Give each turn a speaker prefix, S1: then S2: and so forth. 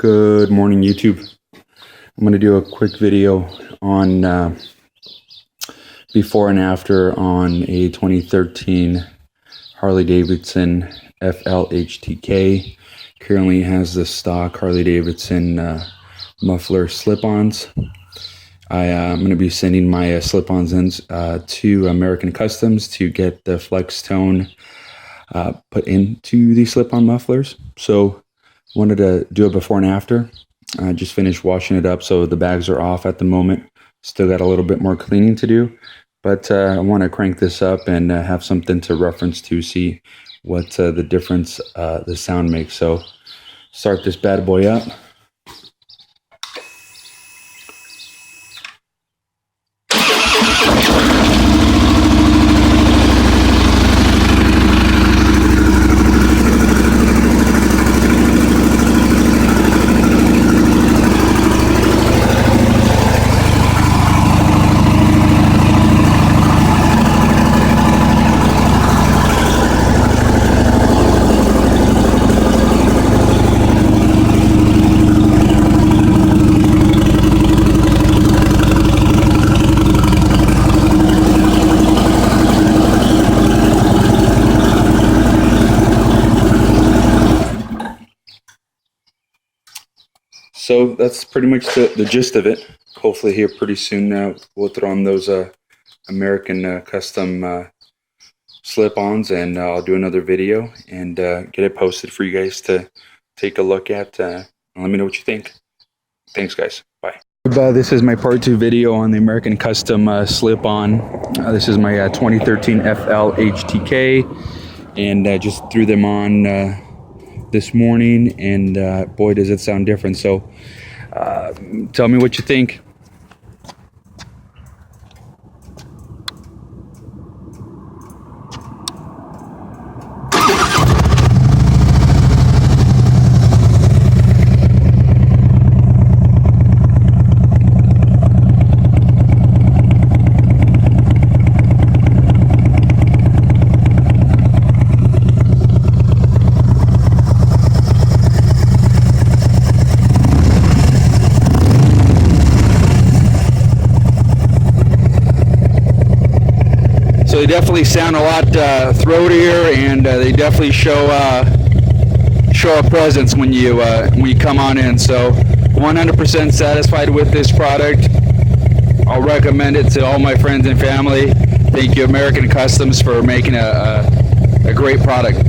S1: Good morning, YouTube. I'm going to do a quick video on before and after on a 2013 Harley-Davidson FLHTK. Currently has the stock Harley-Davidson muffler slip-ons. I'm going to be sending my slip-ons in to American Customs to get the flex tone put into the slip-on mufflers. So wanted to do a before and after. I just finished washing it up, so the bags are off at the moment. Still got a little bit more cleaning to do, but I want to crank this up and have something to reference to see what the difference the sound makes. So start this bad boy up. So that's pretty much the gist of it. Hopefully here pretty soon we'll throw on those American custom slip-ons, and I'll do another video and get it posted for you guys to take a look at and let me know what you think. Thanks guys, bye. This is my part 2 video on the American custom slip-on. This is my 2013 FLHTK, and just threw them on this morning, and boy does it sound different. So tell me what you think. So they definitely sound a lot throatier, and they definitely show a presence when you come on in. So 100% satisfied with this product. I'll recommend it to all my friends and family. Thank you, American Customs, for making a great product.